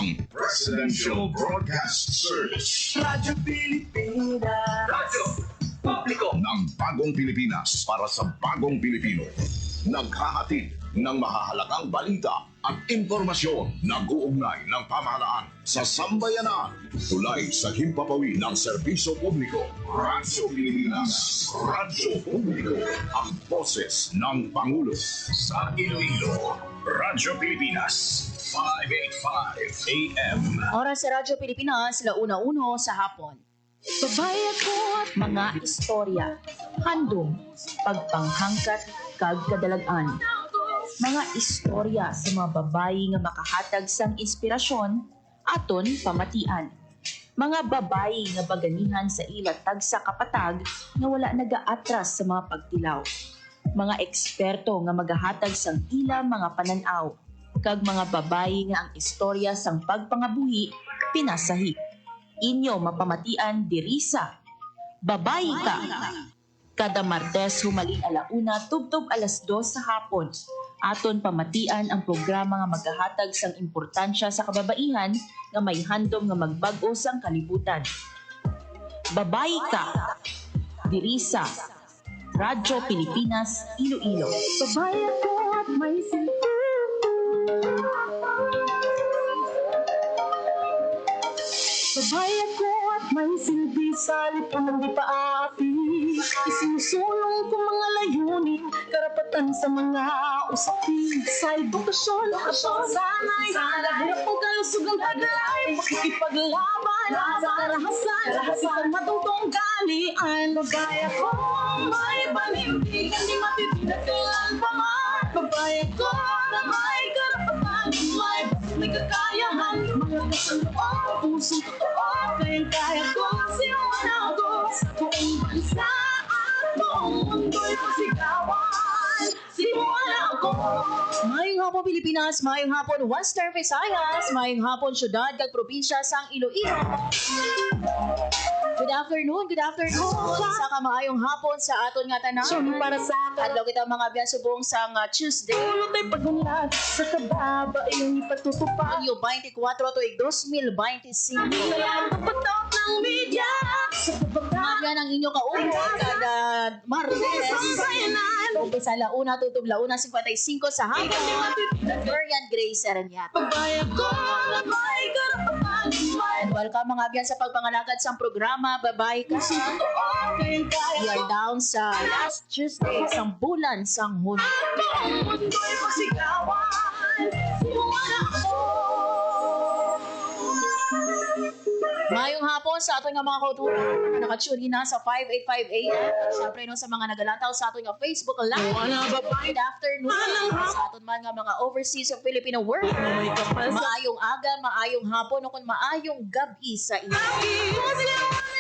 ang Presidential Broadcast Service. Radyo Pilipinas. Radyo Publiko ng Bagong Pilipinas para sa Bagong Pilipino. Naghahatid ng mahahalagang balita at impormasyon na guugnay ng pamahalaan sa sambayanan. Tulay sa himpapawi ng serbisyo publiko. Radyo Pilipinas. Radyo Publiko. Ang boses ng Pangulo. Sa Iloilo, Radyo Pilipinas. 585 AM. Oras sa Radyo Pilipinas, 1:01 sa hapon. Babae ko at mga istorya, handom, pagpanghangkat, kag kadalagan. Mga istorya sa mga babae nga makahatag sang inspirasyon, aton pamatian. Mga babae nga baganihan sa ila tagsa kapatag nga wala nagaatras sa mga pagtilaw. Mga eksperto nga magahatag sang ila mga pananaw, kag mga babae nga ang istorya sang pagpangabuhi pinasahi. Inyo mapamatian diri sa Babae Ka. Kada Martes humaling 1:00 tubtob 2:00 sa hapon. Aton pamatian ang programa nga magahatag sang importansya sa kababaihan nga may handom nga magbag-o sang kalibutan. Babae Ka. Diri sa Radyo Pilipinas, Iloilo. Babae ako at may silbi. Babae ako at may silbi sa lipon ng di paapi. Isinusulong ko mga layunin, karapatan sa mga usapin. Sa edukasyon, sana'y hirap ko kalusugang taglay. Makikipaglaban sa karahasan, isang matutong galian. Babae ako may panindigan, di matitinag kailan pa man. Babae ako na may karapatan, may kakayahan, mga kasaloob, pusong totoo, kayang-kaya ko sinuman ako sa buong bansa at buong mundo'y pasigawan. Sinuman ako. Mayong hapon Pilipinas, mayong hapon Western Visayas, mayong hapon syudad kag probinsya sang Iloilo. Good afternoon. Isa ka maayong hapon sa aton nga tanan. Para sa Adlaw kita mga biyan subong sang Tuesday. ulo tayo pagunlad sa kababa iyong ipatutupad. Yung 24 tuig 2025. Kaya kapatok ng media sa Mga kababa. biyan ang inyo kaupo kada Martes. Umpisa 1:00 tutub 1:55 sa hapon. Dorian Grace Aranyat. Babae ako na may karapatan, may And welcome mga biyan sa pagpangalagad sa programa Babae Ka. kayang-kaya We are down sa last Tuesday sang bulan sang Hunyo. buong mundo'y pasigawan. Sinuman ako. Mayong hapon sa ating mga kauturan na nakatune na sa 585 AM. Siyempre no, sa mga nagalantaw sa ating Facebook Live. Good afternoon sa ating man nga mga overseas of Filipino workers. May kapal sa Maayong aga, maayong hapon, o kung maayong gabi sa inyo. akin. Sinuman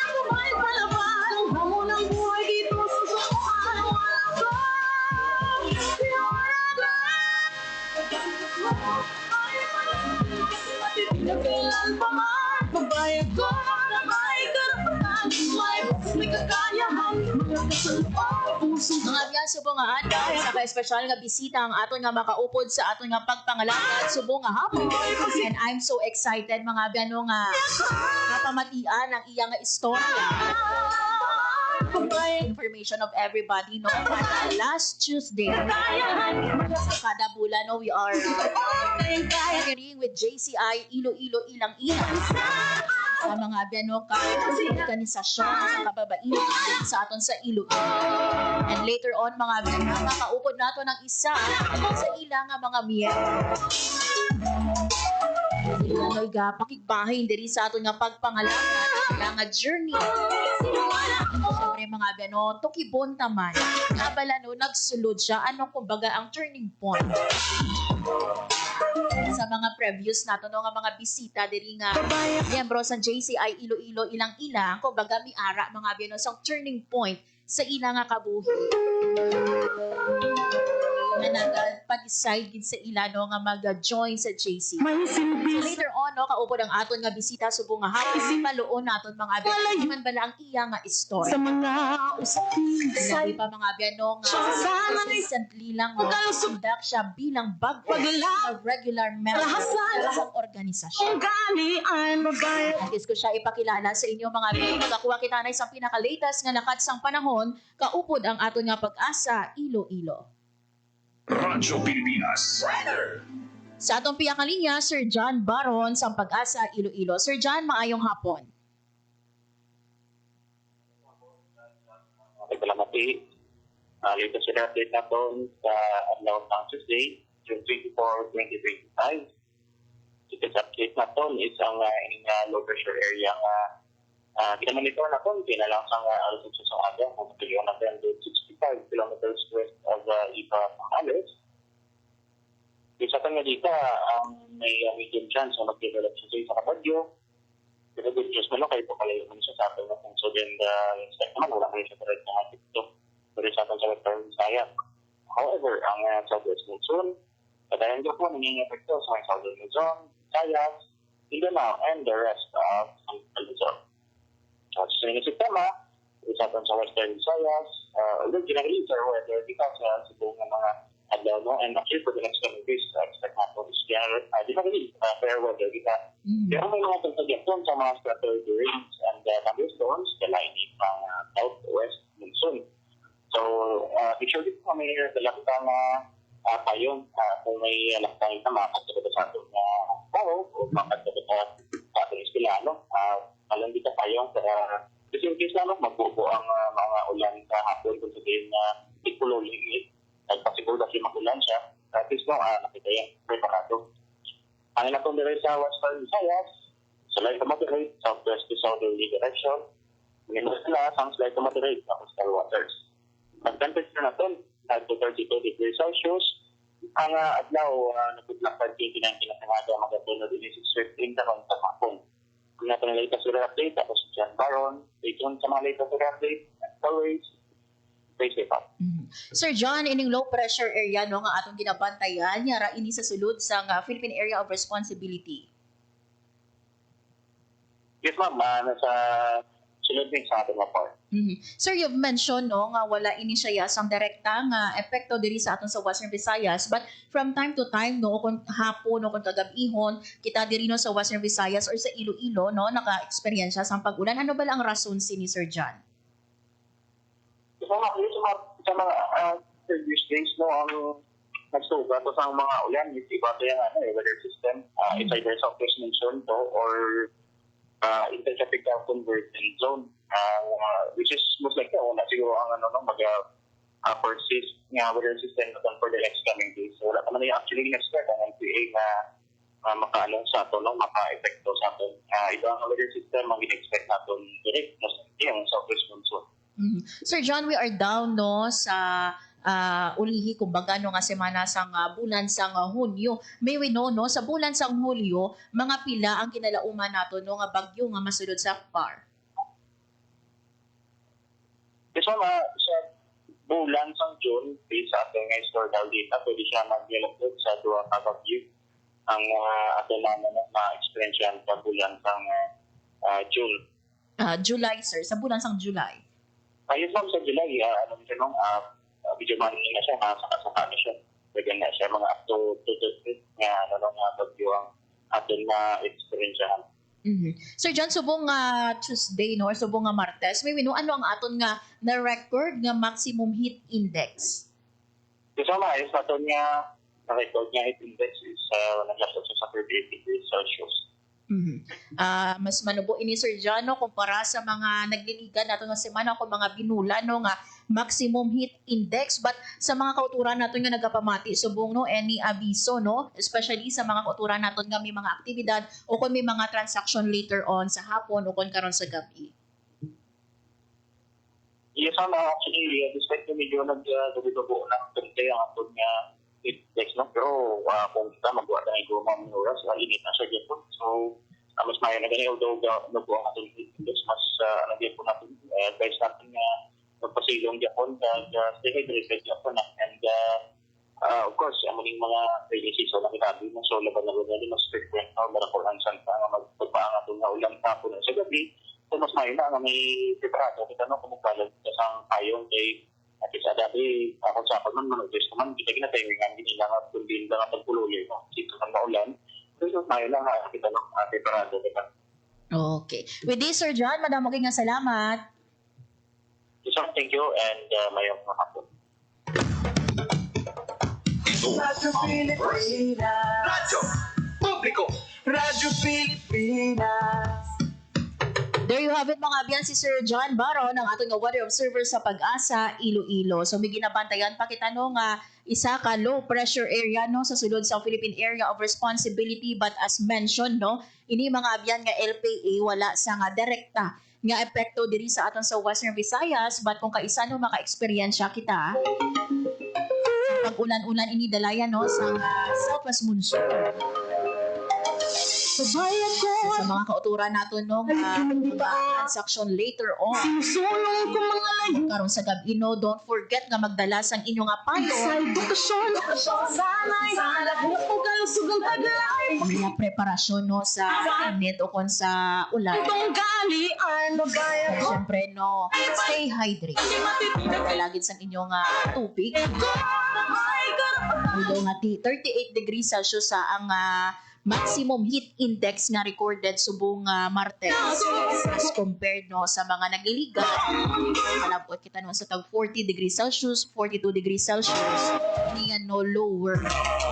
ako may palaban. Ang hamon ng buhay dito sa sukuan. Wala ko. Sinuman ako. Ay, matitinag kailan pa man. Babae ko na may karapatan, may kakayahan, mga kasaloob, puso. Mga biyan, subong nga adlaw, sa ka-espesyal nga bisita ang aton nga makaupod sa aton nga pagpangalagad, subong nga hapon. And I'm so excited mga biyan no, nga napamatian ang iyang nga istorya. Babae Information of everybody no, para last Tuesday sa kada bulan no, we are partnering with JCI Iloilo Ilang Ilang sa mga biano organisasyon sa kababaihan sa aton sa Iloilo. And later on mga biano, makaupod nato ng isa sa ilang nga mga miyembro. Ano'y pakigbahin diri sa aton nga pagpangalangan, nga journey. Siyempre mga biano, tukibon taman. Nabala no, nagsulod siya. Anong kumbaga ang turning point? Sa mga previews nato no, nga mga bisita diri nga miyembro sa JCI Iloilo Ilang Ilang, kumbaga mi ara mga biano sa turning point sa ilang nga kabuhi. nga nagpa-decide gid sa ila no nga mag-join sa JC. May So silbi later on no kaupod ang aton nga bisita subong nga hapon paluon naton mga abyan man bala ang iya nga istorya. sa mga usapin Sinabi pa mga abyan no nga recently lang no conduct siya bilang bago na regular member sa organisasyon. Galian babae Nagis ko siya ipakilala sa inyo mga abyan. Magakuha kita na isang pinaka-latest nga nakatsang panahon kaupod ang aton nga pag-asa Iloilo. Radyo Pilipinas. Sa atong piyakang linya, Sir John Baron sa Pag-asa Iloilo. Sir John, maayong hapon. Kalamati. Latest update na po sa adlaw ng Tuesday, June 24, 2025. Latest update na po is ang low pressure area nga kinamonitor na po, pinalang sa alas sa aga, kung pilihan na 65 kilometers west of Iba, Pangales. Isa ka nga dito, may medium chance na mag-develop siya sa kabadyo. Pero good news mo lang kayo po kalayo mo siya sa atin na kung so then expect naman wala kayo siya direct na TikTok pero sa atin sa Western Visayas. However, ang Southwest Monsoon kadayan ko po nanging epekto sa may Southern Luzon, Visayas, Mindanao, and the rest of Central Luzon. Sa susunod na sistema, sa atin sa Western Visayas, originally sir weather because sa buong mga adlaw no, and actually for the next coming days, expect natin is general, di ba really, fair weather kita. Pero may mga pagkagapon sa mga scattered rains and thunderstorms, kalainin pang southwest monsoon. So, picture dito kami dalakitang payong kung may lakitang na makakatabi sa atin na tao o makakatabi sa ating estilano. Alam dito payong kasi in case na magbubo ang mga ulan sa hapon kung sabihin na ikuloling nagpasiguro na siya mag-ulan siya. At least no, nakita yan, preparado. Ang inatong dire sa Western Visayas, sa light to moderate, southwest to southerly direction. Minus sila, ang slight to moderate sa coastal waters. Mag-temperature na ito, to 32 degrees Celsius. Ang adlaw, nagputlak pa 29 kinasangada, mag-atulad din si Swift in the sa hapon. Kung natin ang latest weather update, tapos si John Baron, stay tuned sa mga latest weather update. As always, stay safe up. Sir John, ining low pressure area no nga atong ginabantayan yara ini sa sulod sa Philippine Area of Responsibility. Yes ma'am, nasa sunod din sa ating part. Sir, you've mentioned no nga wala ini siya sang direkta nga epekto diri sa aton sa Western Visayas, but from time to time no kung hapon no kung kagabihon kita diri no sa Western Visayas or sa Iloilo no naka-eksperyensya sang pag-ulan. Ano ba lang ang rason sini Sir John? Sa mga previous days no ang nagsuga to sa mga ulan is iba to yung weather system. It's either southwest monsoon to or intertropical convergent zone which is most likely wala siguro ang persist nga weather system natin for the next coming days. So wala naman yung actually in-expect ang NPA na maka-along sa ato, no? Maka-epekto sa ato. Ito ang weather system ang in-expect natin direct most likely yung southwest monsoon. Sir John, we are down no sa ulihi kumbaga no nga semana sang bulan sang Hunyo. May we know no sa bulan sang Hulyo mga pila ang kinalauman nato no nga bagyo nga masulod sa Akbar. So sa bulan sang June based sa ating historical data pwede siya mag-develop sa duwa ka bagyo ang ato naman na-experience yan sa bulan sang June. July sir, sa bulan sang July. Ayun ma'am, sa July, video money na siya, saka na siya. Pwede na siya, mga up to 2 nga, bagyo ang atin na experience. Sir John, subong nga Tuesday, no, or subong nga Martes, may wino, ano ang aton nga na-record nga maximum heat index? So, maayos aton nga na-record nga heat index is nag-last sa 38 degrees Celsius. Mas manubo ini Sir John no, kumpara sa mga nagliligan nato nga semana kung mga binula no nga maximum heat index, but sa mga kauturan nato nga nagapamati subong no any abiso no, especially sa mga kauturan nato nga may mga aktibidad o kung may mga transaction later on sa hapon o kung karon sa gabi. Yes, actually, despite na medyo nag-dugo ng konti ang aton nga heat index, no? Pero kung kita magawa na yung mga oras, init na siya dito. So, mas mayo na ganyan, although nagawa ang ating heat index, mas nagyan po natin, advice natin na magpasilong Japon, stay hydrated Japon, and Of course, ang mga rainy season na kinabi mo, so laban na rin mas frequent na marakuran sa magpapaangat na ulan tapon sa gabi. So mas may na may preparado kita no kung magkalat sa payong kay at isa dati ako sa man manugis naman kita ginatay nga nila nga kundi lang ang pagpuloy no dito sa maulan. So may lang kita no preparado kita. Okay. With this, Sir John, madamo kay nga salamat. So thank you and mayong hapon. Ito ang Radyo Publiko. Radyo Pilipinas. There you have it mga abyan, si Sir John Baron, ang ating weather observer sa Pag-asa, Iloilo. So may ginabantayan pa kita no nga isa ka low pressure area no sa sulod sa Philippine Area of Responsibility, but as mentioned no, ini mga abyan nga LPA wala sa nga direkta nga epekto diri sa aton sa Western Visayas, but kung kaisa no maka-eksperyensya kita sa pag-ulan-ulan ini dalayan no sa southwest monsoon. Sabayan ko Sa mga kauturan natin no, mga transaction later on. sinusulong ko mga layo Karon sa gabi no, don't forget nga magdala sang inyong sa payo. edukasyon. Sana'y hanap ko kalusugang taglay. Mga preparasyon no sa init o kon sa ulan. Itong galian, magaya ko. Siyempre no, stay hydrated. Kalagid sang inyong tubig. Although nga 38 degrees Celsius sa ang maximum heat index nga recorded subong Martes as compared no sa mga nagliligan. Malabot kita no sa tag 40 degrees Celsius, 42 degrees Celsius. Niyan no lower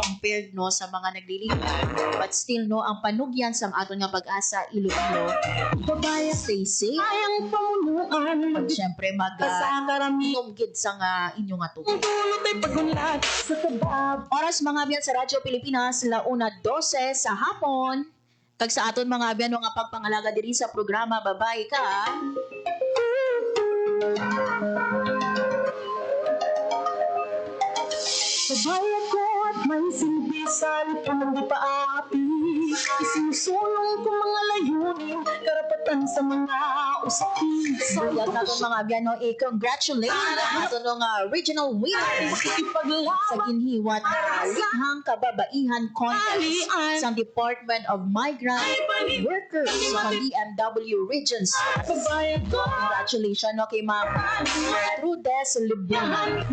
compared no sa mga nagliligan. But still no ang panugyan sa aton nga Pag-asa Iloilo. Stay safe. Ayang pamunuan, At syempre sa karami. inom gid sa inyong tubig. Tulot ay pagunlad sa tabab. Oras mga abyan sa Radyo Pilipinas, 1:12 sa hapon. Kag sa aton mga abyan nga pagpangalaga diri sa programa Babay Ka. Sabayan ko at may silbi sa lipang di paapi. Isinusulong ko mga layunin, karapatan sa mga usapin. Buyag naton mga abyan no, congratulate aton nga regional winner sa ginhiwat na Likhang Kababaihan Contest sa Department of Migrant Workers sa DMW Regions. Sabayan ko Congratulations no kay Ma'am Trudes Libuna.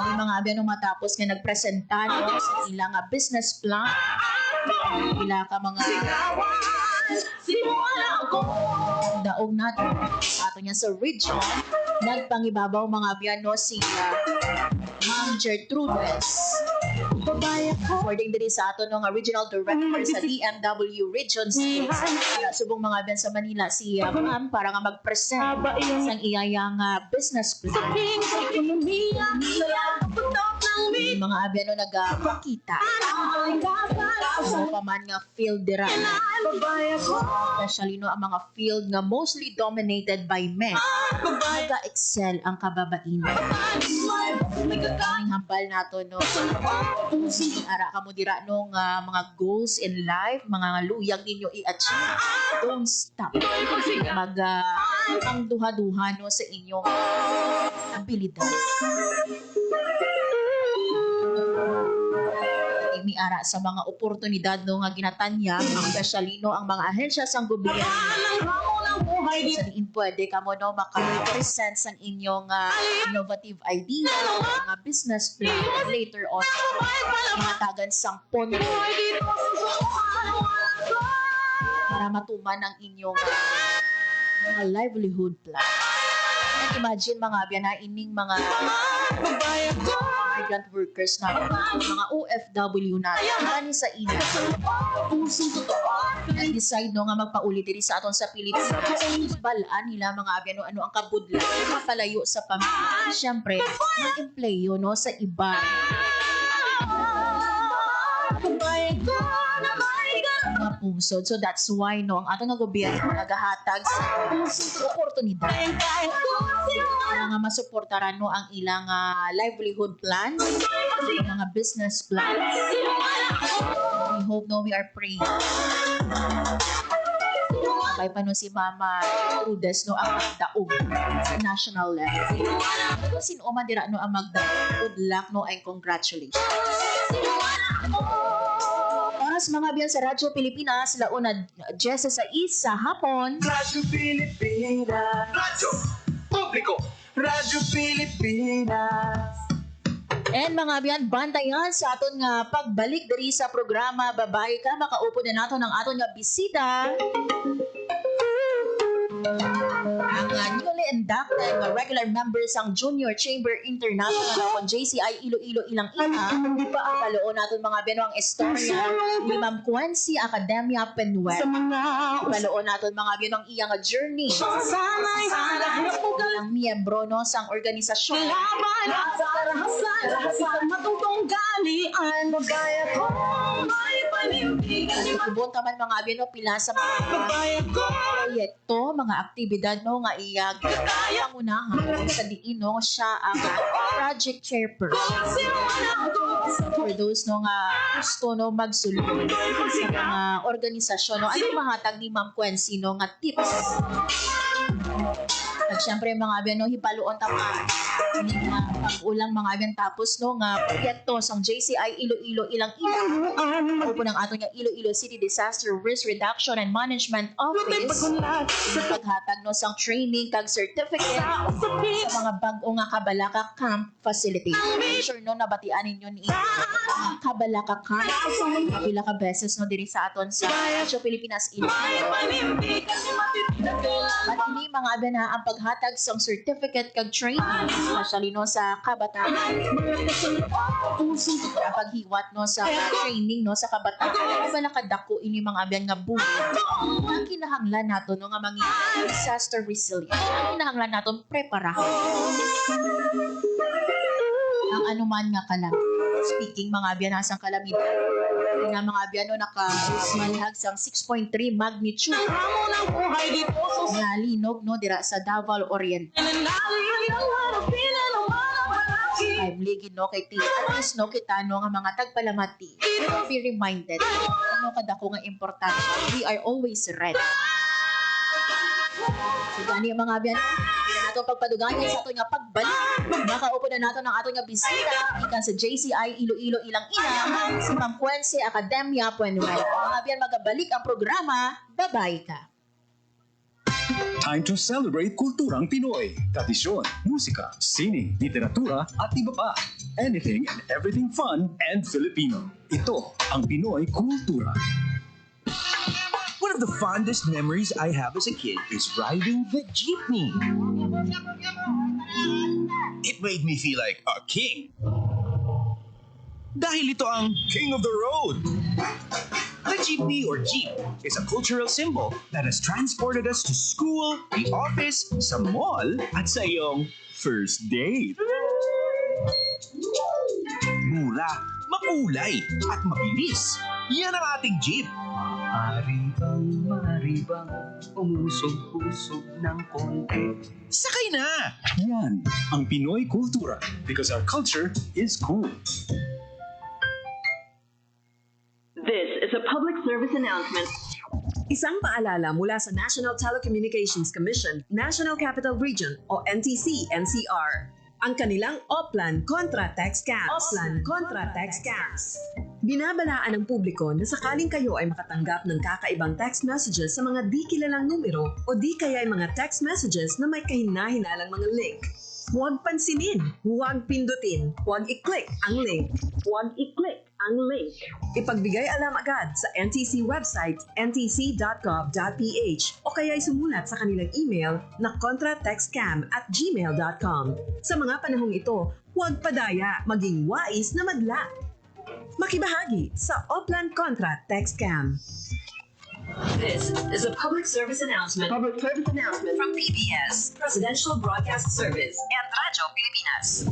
May mga abyan no matapos nga nagpresenta no sa ilang business plan. Ila ka mga daog natin ato niya sa region. Nagpangibabaw mga abyan no si Ma'am Gertrudes. According diri sa ato no nga regional director sa DMW Region States. Subong mga abyan sa Manila si Ma'am para nga mag-present sang iyayang business plan. Yung mga abyan no nagpakita sa paman nga field dira. Especially no ang mga field nga mostly dominated by men. Nag-excel ang kababaihan. Ang hambal nato no. Ara ka mo dira no nga mga goals in life, mga luyag ninyo i-achieve. Don't stop. Ang duha-duha no sa inyong abilidad. Miara sa mga oportunidad no nga ginatanya, especially no ang mga ahensya sang gobyerno. Sa diin pwede ka mo no maka-present sang inyong innovative idea, mga business plan later on. Mga tagan sang pondo para matuman ang inyong mga livelihood plan. Imagine mga abyan na ining mga migrant workers na mga OFW na ani sa ina decide no nga magpauli diri sa aton sa Pilipinas. Balaan nila mga abyan no ano ang kabudlan mapalayo sa pamilya. Syempre, mag-empleyo no sa iba. Mga pungsod. So that's why no ang atong nga gobyerno nagahatag sa oportunidad para nga masuportaran no ang ilang livelihood plan, mga business plans. We hope no we are praying Kay pa no si Mama Trudes no ang magdaog sa national level. Kung sino man dira no ang magdaog, good luck no and congratulations. Para sa mga biyan sa Radyo Pilipinas, launa 10 sa hapon. Radyo Pilipinas. Radyo Publiko. Radyo Pilipinas. And mga biyan, bantayan sa aton nga pagbalik diri sa programa Babae Ka, makaupo na nato ng aton nga bisita. Ang newly inducted nga regular members ang Junior Chamber International ng JCI Iloilo Ilang Ina. Paloon naton mga biyan ang istorya ni Ma'am Quincy Academia Penuel. Paloon naton mga biyan ang iyang journey. Ang miyembro no sang organisasyon. Matutong galian, magaya ko, may panindigan. Ibon taman mga abyan no, pila sa mga proyekto, mga aktibidad no nga iyag pangunahan sa diin no siya ang project chairperson. For those no nga gusto no magsulod sa mga organisasyon no, ano mahatag ni Ma'am Quincy no nga tips? At syempre mga abyan no, hipaluon tama pag-ulang mga abyan tapos no nga proyekto sang JCI Iloilo Ilang Ina. Upo ng ato nga Iloilo City Disaster Risk Reduction and Management Office. Paghatag no sang training kag certificate sa mga bag-o nga Kabalaka Camp Facility. Sure no nabatian ninyo ni Kabalaka Camp. Pila ka beses no diri sa aton sa Radyo Pilipinas Iloilo. At ini mga abyan na ang paghatag sang certificate kag training especially no sa kabataan. Ang paghiwat no sa training no sa kabataan. Wala kadako ini mga abyan nga buhay. Ang kinahanglan nato no nga mga disaster resilient. Ang kinahanglan naton preparahan. Ang anuman nga kalamidad. Speaking mga abyan nasang kalamidad. Nga mga abyan no nakamalhag sang 6.3 magnitude. Nga linog no dira sa Davao Oriental. I'm ligid no kay ti at least no kita no nga mga tagpalamati. Be reminded ano kadako nga importante. We are always ready. So gani mga abyan nato pagpadugangan sa ato nga pagbalik. Makaupo na nato ng ato nga bisita ikan sa JCI Iloilo Ilang Ina si Ma'am Quincy Academia Penuel. Mga abyan magabalik ang programa Babae Ka. Time to celebrate kulturang Pinoy. Tradisyon, musika, sining, literatura at iba pa. Anything and everything fun and Filipino. Ito ang Pinoy Kultura. One of the fondest memories I have as a kid is riding the jeepney. It made me feel like a king. Dahil ito ang King of the Road. The jeepney or jeep is a cultural symbol that has transported us to school, the office, sa mall, at sa iyong first date. Mura, makulay, at mabilis. Yan ang ating jeep. Maaari bang umusog-usog ng konti? Sakay na! Yan ang Pinoy Kultura because our culture is cool. This is a public service announcement. Isang paalala mula sa National Telecommunications Commission, National Capital Region o NTC-NCR. Ang kanilang Oplan Contra Tax Scams. Binabalaan ng publiko na sakaling kayo ay makatanggap ng kakaibang text messages sa mga di kilalang numero o di kaya ay mga text messages na may kahina-hinalang mga link. Huwag pansinin, huwag pindutin, huwag i-click ang link. Ipagbigay alam agad sa NTC website ntc.gov.ph o kaya'y sumulat sa kanilang email na contratextcam@gmail.com. Sa mga panahong ito, huwag padaya, maging wais na madla. Makibahagi sa Oplan Contra Text Scam. This is a public service announcement from PBS, Presidential Broadcast Service, and Radyo Pilipinas.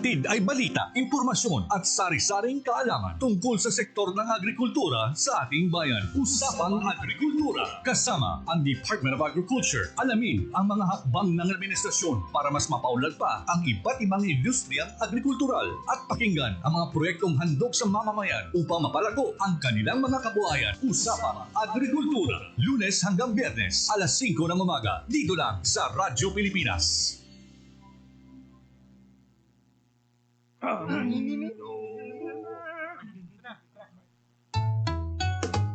ihatid ay balita, impormasyon at sari-saring kaalaman tungkol sa sektor ng agrikultura sa ating bayan. Usapang Agrikultura. Kasama ang Department of Agriculture. Alamin ang mga hakbang ng administrasyon para mas mapaunlad pa ang iba't ibang industriyang agrikultural at pakinggan ang mga proyektong handog sa mamamayan upang mapalago ang kanilang mga kabuhayan. Usapang Agrikultura. Lunes hanggang Biyernes, alas 5 ng umaga. Dito lang sa Radyo Pilipinas.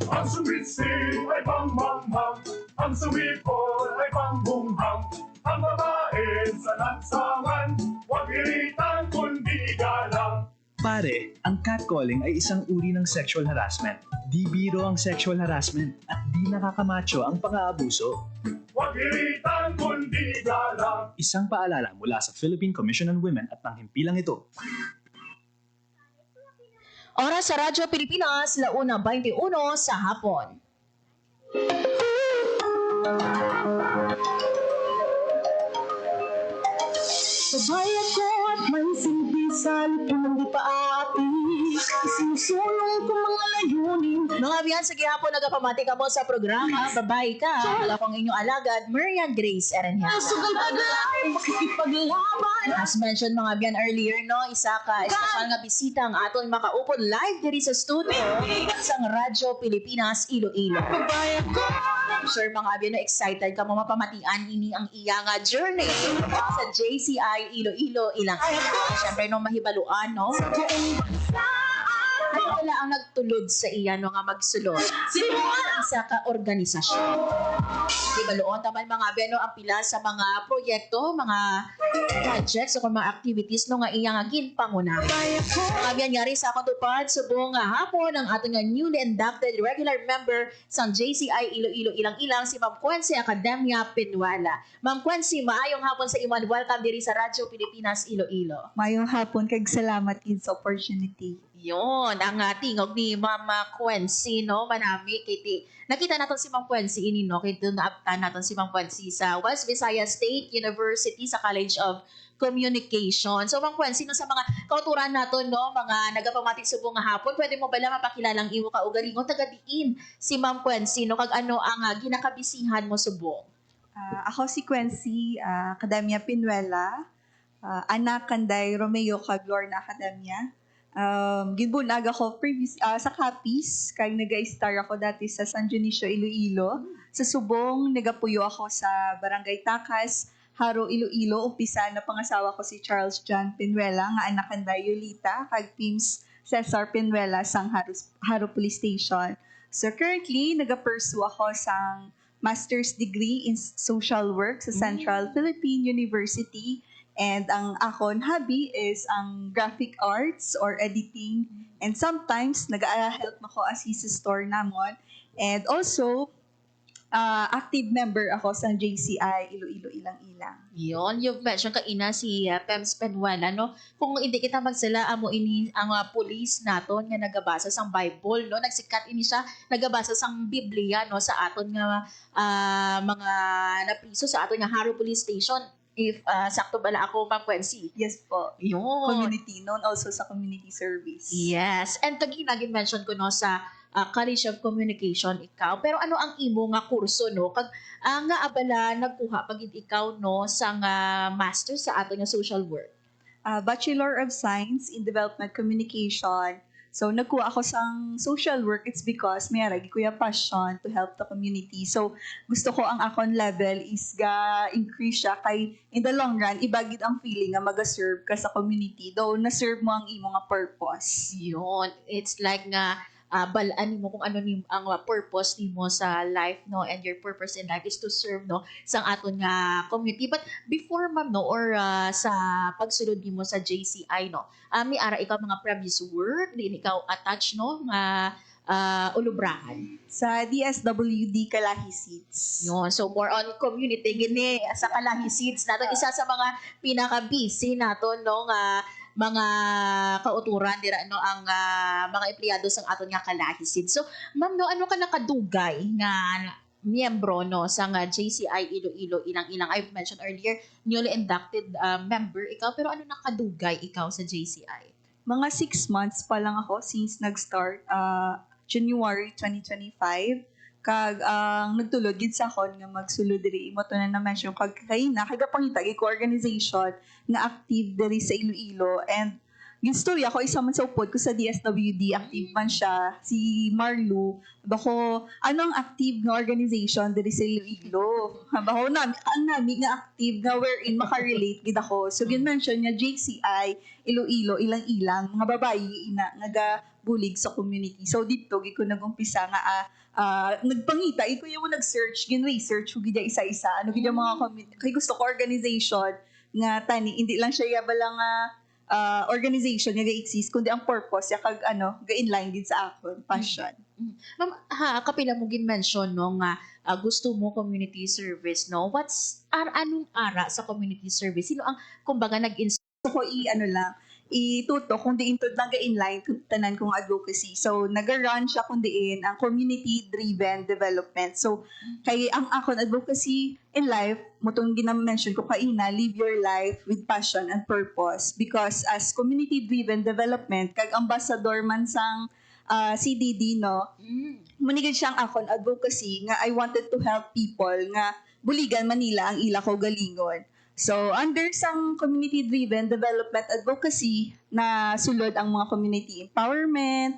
Ang suwit-sip ay bang-bang-bang, ang suwipol ay bang-bung-hang, ang babae sa lansangan, huwag iritan kundi galang. Pare, ang catcalling ay isang uri ng sexual harassment. Di biro ang sexual harassment at di nakakamacho ang pang-aabuso. Huwag iritan kundi galang. Isang paalala mula sa Philippine Commission on Women at ng himpilang ito. Oras sa Radyo Pilipinas, 1:21 sa hapon. Babayan ko at may silbi sa lipong di paapi. Isinusulong ko mga layunin. Mga biyan, sige hapon, nagapamati ka mo sa programa. Babay ka. Ako ang inyong alagad, Marian Grace Erenhia. Sugal paglain, makikipaglaban. As mentioned mga biyan earlier, no, isa ka espesyal nga bisita ang aton makaupod live diri sa studio sa Radyo Pilipinas Iloilo. Babayan ko. Sure mga biyan, no, excited ka mo mapamatian ini ang iya nga journey sa JCI Iloilo ilang. Siyempre no, mahibaluan, no? Ano wala ang nagtulod sa iya no nga magsulod? Isa ka organisasyon. Di ba loon taman mga beno ang pila sa mga proyekto, mga projects o mga activities no nga iya nga ginpanguna. Mga biyan nga rin sa akong tupad subong nga hapon ang ating nga newly inducted regular member sa JCI Iloilo ilang-ilang si Ma'am Quency Academia Pinuala. Ma'am Quency, maayong hapon sa iman. Welcome diri sa Radyo Pilipinas Iloilo. Mayong hapon, kag salamat in sa opportunity. Yun, ang tingog ni Mama Quency, no? Manami, kiti. Nakita natin si Ma'am Quency ini, no? Kaya naaptan natin si Ma'am Quency sa West Visayas State University sa College of Communication. So, Ma'am Quency, no, sa mga kauturan natin, no? Mga nagapamatik subong nga hapon, pwede mo ba lang mapakilalang imo kaugalingon taga-diin si Ma'am Quency, no? Kag ano ang ginakabisihan mo subong? Ako si Quency, Academia Pinuela, anak kanday Romeo kag Lorna Academia. Ginbunag ako sa Capiz, kag nag-star ako dati sa San Dionisio, Iloilo. Sa Subong, nagapuyo ako sa Barangay Takas, Haro, Iloilo. Umpisa na pangasawa ko si Charles John Pinuela, nga anak kanday Yolita, kag Pims Cesar Pinuela sang Haro Police Station. So currently, nag-pursue ako sa master's degree in social work sa Central Philippine University. And ang akon hobby is ang graphic arts or editing. And sometimes, nag-help ako assist sa store namon. And also, active member ako sa JCI Iloilo Ilang-Ilang. Yun, you've mentioned kaina si Pems Penuela, no? Kung hindi kita magsala, amo ini ang police naton nga nagabasa sang Bible, no? Nagsikat ini siya, nagabasa sang Biblia, no? Sa aton nga mga napriso sa aton nga Haro Police Station. If sakto bala ako, Ma'am Quency. Yes po. Yun. Community, known also sa community service. Yes. And naging mention ko no sa College of Communication ikaw. Pero ano ang imo nga kurso no? Kag nga abala nagkuha pag ikaw no sa master sa ato nga social work. Bachelor of Science in Development Communication. So, nagkuha ako sa social work. It's because may aragi ko yung passion to help the community. So, gusto ko ang akon level is ga-increase siya kay in the long run, ibagid ang feeling nga mag-serve ka sa community. Though, na-serve mo ang imo nga purpose. Yun. It's like nga balaan mo kung ano ni ang purpose nimo sa life no, and your purpose in life is to serve no sang aton nga community. But before ma'am no or sa pagsulod nimo sa JCI no, may ara ikaw mga previous work din ikaw attach no nga ulubrahan sa DSWD Kalahi Seeds. Yun, so more on community gini sa Kalahi Seeds nato isa sa mga pinaka-busy nato no nga mga kauturan dira no ang mga empleyado sang aton nga Kalahi Seeds. So ma'am no ano ka nakadugay nga miyembro no sa nga JCI Iloilo ilang-ilang I've mentioned earlier newly inducted member ikaw pero ano nakadugay ikaw sa JCI? Mga 6 months pa lang ako since nag-start January 2025. Kag ang nagtulod gid sa akon nga magsulod diri imo to na mention kag kayna kagapangita ko organization nga active diri sa Iloilo and gistorya ko isa man sa upod ko sa DSWD active man siya si Marlu bako anong active nga organization diri sa Iloilo bako ang nami nga active nga wherein makarelate gid ako so gin-mention nga JCI Iloilo ilang-ilang mga babayi ina nga bulig sa community so dito gid ko nagumpisa nga nagpangita iko yung nag-search gin-research ko gid isa-isa ano gid mga community kay gusto ko organization nga tani hindi lang siya balang organization nga ga-exist kundi ang purpose ya kag ga-inline gid sa akon passion. Ma'am, kapila mo gin-mention no nga gusto mo community service no anong ara sa community service sino ang kumbaga So ko ituto kung diin to lang ga-inline tanan kong advocacy. So naga-run siya kung diin ang community-driven development. So kay ang akon advocacy in life, mutong gina-mention ko kaina, live your life with passion and purpose. Because as community-driven development, kag ambassador man sang CDD, no? Munigid siyang akon advocacy nga I wanted to help people nga buligan Manila ang ila ko galingon. So, under sang community-driven development advocacy na sulod ang mga community empowerment,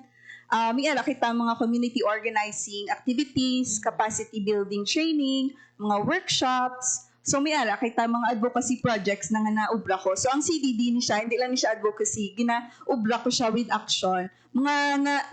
may kita mga community organizing activities, capacity building training, mga workshops. So, may kita mga advocacy projects na nga naubra ko. So, ang CDD ni siya, hindi lang ni siya advocacy, ginaubra ko siya with action. Mga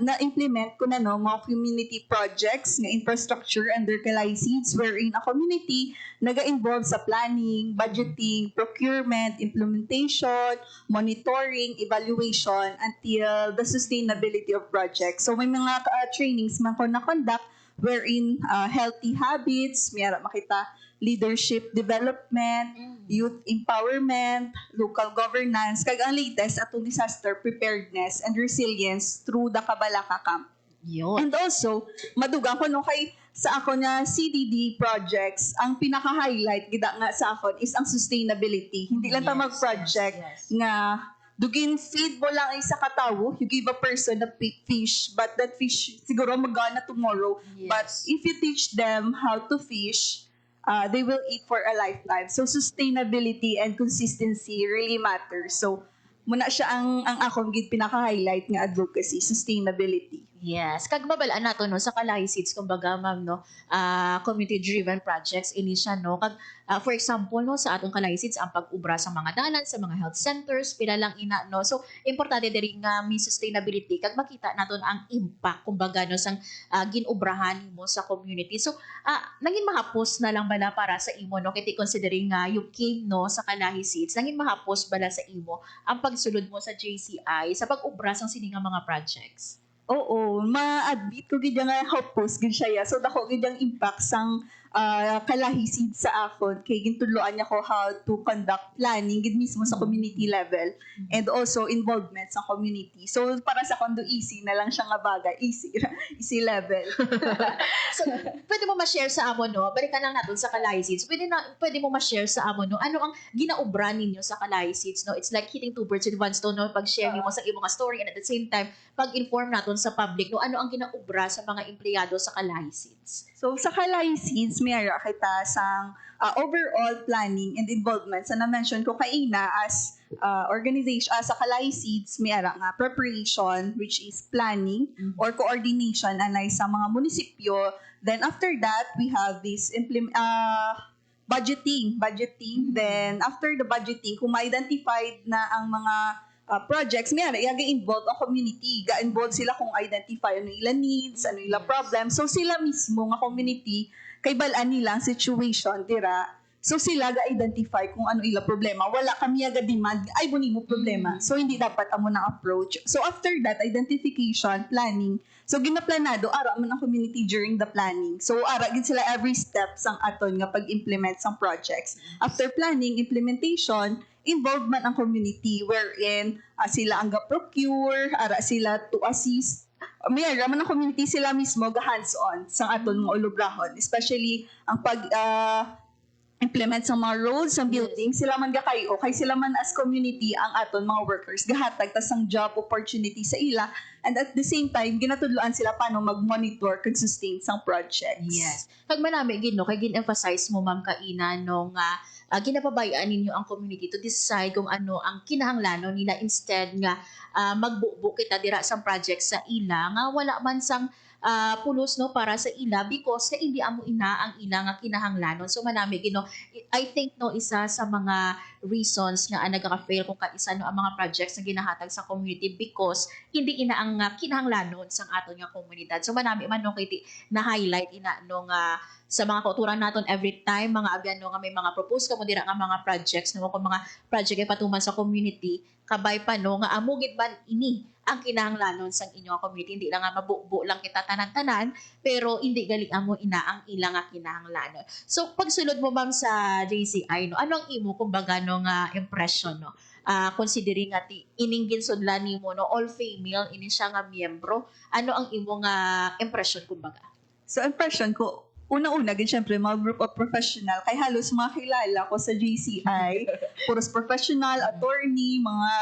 na-implement ko na mga community projects nga infrastructure under Kalay Seeds wherein a community naga-involve sa planning, budgeting, procurement, implementation, monitoring, evaluation until the sustainability of projects. So may mga trainings man ko na-conduct wherein healthy habits, may makita leadership development, youth empowerment, local governance, kag ang latest atong disaster preparedness and resilience through the Kabalaka Camp. Yun. And also, madugang ko kay sa ako na CDD projects, ang pinaka-highlight gida nga sa akon is ang sustainability. Hindi lang ta mag-project nga dugin feed mo lang ay sa katawo, you give a person a fish, but that fish siguro magana tomorrow. Yes. But if you teach them how to fish, they will eat for a lifetime. So sustainability and consistency really matter. So muna siya ang akong gid pinaka-highlight nga advocacy, sustainability. Yes, kag mabalaan nato no sa Kalay Seeds kumbaga ma'am no, community-driven projects ini siya no. Kag for example no sa atong Kalay Seeds ang pag-ubra sa mga dalan, sa mga health centers, pila lang ina no. So importante diri nga may sustainability kag makita naton ang impact kumbaga no sang ginubrahan mo sa community. So naging mahapos na lang bala para sa imo no kay considering nga you came no sa Kalay Seeds, naging mahapos bala sa imo ang pagsulod mo sa JCI sa pag-ubra sang sini nga mga projects. Oo, ma-admit ko gid nga hopos gid siya. So dako gid ang impact sang Kalay Seeds sa akon kay gintudloan niya ko how to conduct planning gid mismo sa community level and also involvement sa community. So para sa kondo easy na lang siya nga bagay, easy level. So pwede mo ma-share sa amo no, balikan lang natin sa Kalay Seeds. Pwede mo ma-share sa amo no, ano ang ginaubra ninyo sa Kalay Seeds no? It's like hitting two birds with one stone no, pag-share mo sa imong story and at the same time pag-inform natin sa public no, ano ang ginaubra sa mga empleyado sa Kalay Seeds. So sa Kalay Seeds may kita sang overall planning and involvement sa na-mention ko kaina as organization sa Kalay Seeds may nga preparation which is planning or coordination anay sa mga munisipyo. Then after that we have this budgeting. Then after the budgeting kung ma-identified na ang mga projects, may ga-involve ang community. Ga-involve sila kung identify ano ilang needs, ano ilang problems. So sila mismo nga community, kay balaan nila ang situation, dira. So sila ga-identify kung ano ilang problema. Wala kami ga-demand, ay buni mo problema. So hindi dapat amo na approach. So after that, identification, planning. So ginaplanado, ara man ang community during the planning. So ara gid sila every step sang aton nga pag-implement sang projects. After planning, implementation, involvement ang community wherein sila ang ga-procure, ara sila to assist may raman ng community sila mismo ga hands-on sa aton mga ulubrahon, especially ang pag implement sa mga roads, sa building, sila man gakayo, kay sila man as community ang aton mga workers, gahatag tas ang job opportunity sa ila, and at the same time, ginatudloan sila paano mag-monitor kag sustain sang projects. Yes. Kag manami gid no, kay gin-emphasize mo Ma'am Kaina nung ginapabayaan ninyo ang community to decide kung ano ang kinahanglanon nila instead nga magbubo kita dira sa project sa ila nga wala man sang pulos no para sa ila because na hindi amo ina ang ila nga kinahanglanon. So manami gino, I think no isa sa mga reasons nga nagaka-fail kung kaisa no ang mga projects na ginahatag sa community because hindi ina ang kinahanglanon sang aton nga komunidad. So manami man no kay na highlight ina no nga sa mga kauturan naton every time mga abyan no nga may mga propose kamo dira nga mga projects no kung mga project ay patuman sa community kabay pa no nga amugid man ini ang kinahanglanon sang inyong community. Hindi lang nga mabubo lang kita tanan-tanan, pero hindi gali amo ina ang ilang nga kinahanglanon. So pagsulod mo ma'am sa JCI no, ano ang imo kumbaga no nga impression no? Considering nga ining ginsudlan nimo no all female ini siya nga miyembro, ano ang imo nga impression kumbaga? So impression ko, una-una, syempre, mga group of professional, kay halos mga kilala ko sa JCI, puros professional, attorney, mga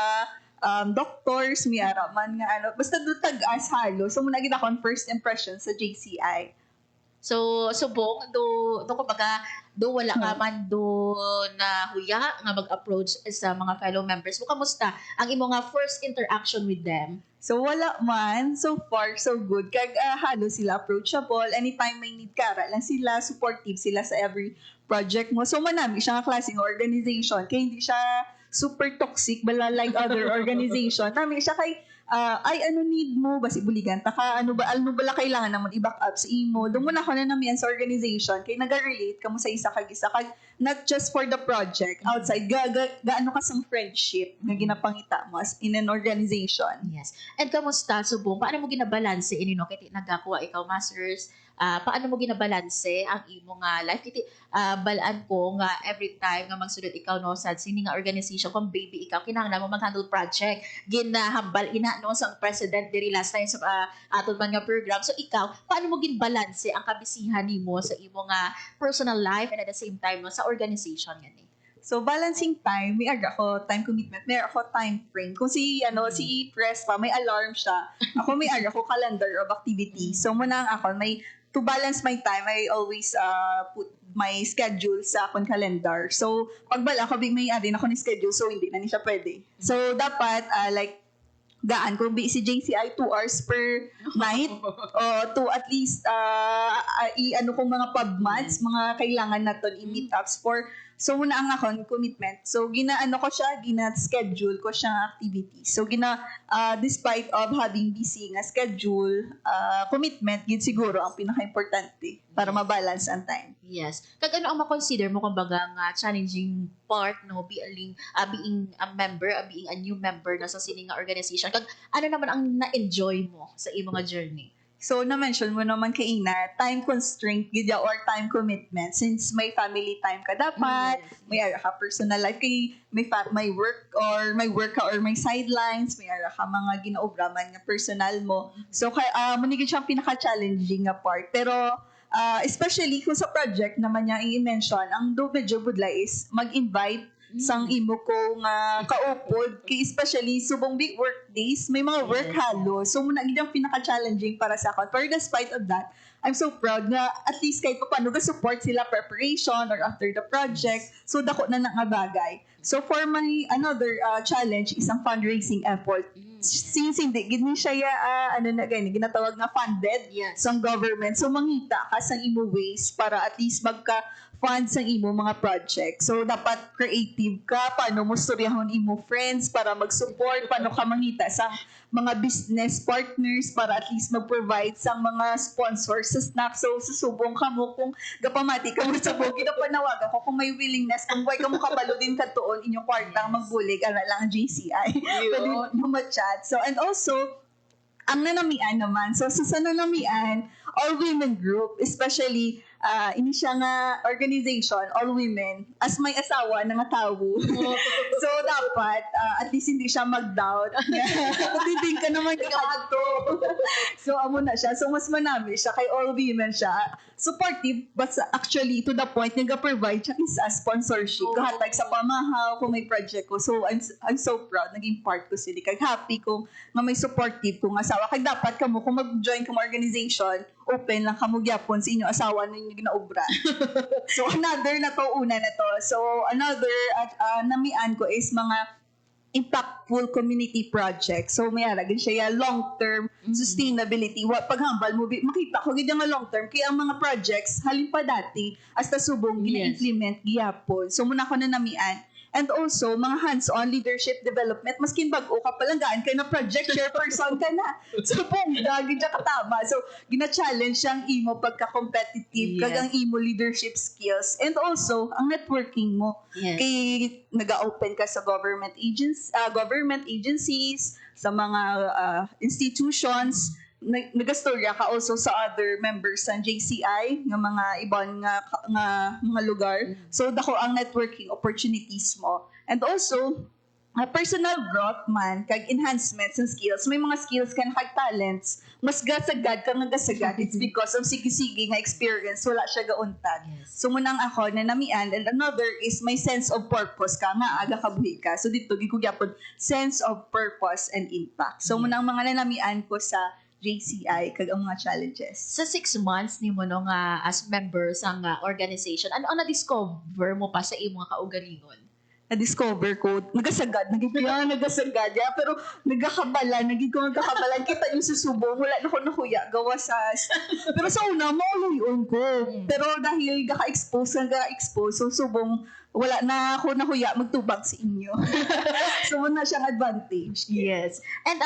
doctors, may araman nga ano, basta do tag-as halos. So, muna kita akong first impression sa JCI. So, subong, do kumbaga, do wala ka man do na huya nga mag-approach sa mga fellow members mo. Kamusta ang imo nga first interaction with them? So, wala man. So far, so good. Kag halos sila approachable. Anytime may need ka, lang sila, supportive sila sa every project mo. So, manami siya nga klaseng organization. Kaya hindi siya super toxic, bala like other organization. Nami siya kay, ay ano need mo, basi buligan ta ka, ano ba kailangan naman i-back up sa imo. Doon muna ko na namin sa organization, kay nag-relate ka mo sa isa kag not just for the project, outside, gaano ka sang friendship na ginapangita mo as in an organization. Yes. And kamusta, subong, paano mo ginabalanse inino kay nagakuha ikaw masters? Paano mo ginabalanse ang imo nga life? Kiti balaan ko nga every time nga magsulod ikaw no sa sini nga organization kung baby ikaw kinahanglan mo mag-handle project ginahambal ina no sa president diri last time sa aton man nga program. So ikaw paano mo ginbalanse ang kabisihan nimo sa imo nga personal life and at the same time no sa organization gani? So, balancing time, may ako time commitment, may ako time frame. Kung si Press pa, may alarm siya. Ako may ako calendar of activity. So, muna ako, to balance my time, I always put my schedule sa akong calendar. So, pag bala ako, may adin ako ni schedule, so hindi na niya pwede. So, dapat, gaan kung si JCI 2 hours per night o to at least kung mga pub months, mga kailangan naton i-meetups for. So, muna ang akong commitment. So, gina-schedule ko siyang activity. So, despite of having busy nga schedule, commitment, yun siguro ang pinaka-importante para mabalance ang time. Yes. Kag ano ang makonsider mo kumbaga nga challenging part no being a member, being a new member na sa sining nga organization. Kag ano naman ang na-enjoy mo sa imong nga journey? So, na-mention mo naman kay Ina, time constraint gidya or time commitment. Since may family time ka dapat, may ara ka personal life, kay may work or may sidelines, may ara ka mga ginaobraman nga personal mo. So, manigid siyang pinaka-challenging nga part. Pero, especially kung sa project naman niya i-mention, ang do medyo budlay is mag-invite sang imo ko nga kaupod kay especially subong big work days may mga work halo so muna gid ang pinaka-challenging para sa ako pero despite of that I'm so proud na at least kahit paano ga-support sila preparation or after the project so dako na nga bagay. So for my another challenge is ang fundraising effort. Since hindi gid ni siya ginatawag nga funded sa government so mangita ka sang imo ways para at least fund sa imo mga project. So, dapat creative ka, paano mo storyahon imo friends para mag-support, paano ka mangita sa mga business partners para at least mag-provide sa mga sponsors sa snack. So, susubong ka mo kung gapamati ka mo sa bugi na panawag ako kung may willingness, kung way ka mo kabalo din ka tuon inyong kwartang magbulig, lang ang JCI. Pwede mo ma-chat. So, and also, ang nanamian naman. So, sa nanamian, all women group, especially ini siya nga organization, all women, as may asawa na nga tawo. So, dapat, at least hindi siya mag-doubt. Hindi ka naman kakadto. So, amo na siya. So, mas manami siya. Kay all women siya. Supportive, but actually, to the point, nag-provide siya sa sponsorship. Kahatag sa pamahaw, kung may project ko. So, I'm so proud. Naging part ko sila. Kag happy kung nga may supportive kong asawa. Kag dapat kamo, kung mag-join ka mo organization, open lang kamo gyapon sa inyong asawa ninyo ginaobra. So, another na to, una na to. So, another, namian ko is mga impactful community project. So, may aragin siya long-term sustainability. Paghambal mo, makita ko gid nga long-term. Kaya ang mga projects, halin pa dati, hasta subong, gina-implement, giyapon. So, muna ko na namian. And also, mga hands-on leadership development, maskin bago ka palanggaan kay na project chairperson ka na. So, gagin siya katama. So, gina-challenge siyang imo pagka-competitive, kagang imo leadership skills. And also, ang networking mo. Kay nag-open ka sa government agencies, sa mga institutions, nagastorya ka also sa other members ng JCI, ng mga ibang mga lugar. So, dako ang networking opportunities mo. And also, personal growth man, kag enhancements and skills. May mga skills ka na kag talents, mas gasagad ka nga gasagad. It's because of sige-sige nga experience, wala siya gauntag. So, munang ako na namian, and another is may sense of purpose ka nga, aga kabuhi ka. So, dito, gikugyapon, sense of purpose and impact. So, munang mga nanamian ko sa JCI kag ang mga challenges. Sa 6 months ni mo no nga as member sa organization, ano ang na-discover mo pa sa imong kaugalingon? Na-discover ko, nagasagad, nagasagad. Yeah, pero nagkakabalan, kita yung susubong, wala na ko nakuya, gawa sa... Pero sa una, mauluyon ko. Pero dahil gaka-expose, so subong, wala na ako nakuya, magtubag sa inyo. So, wala siyang advantage. Yes. And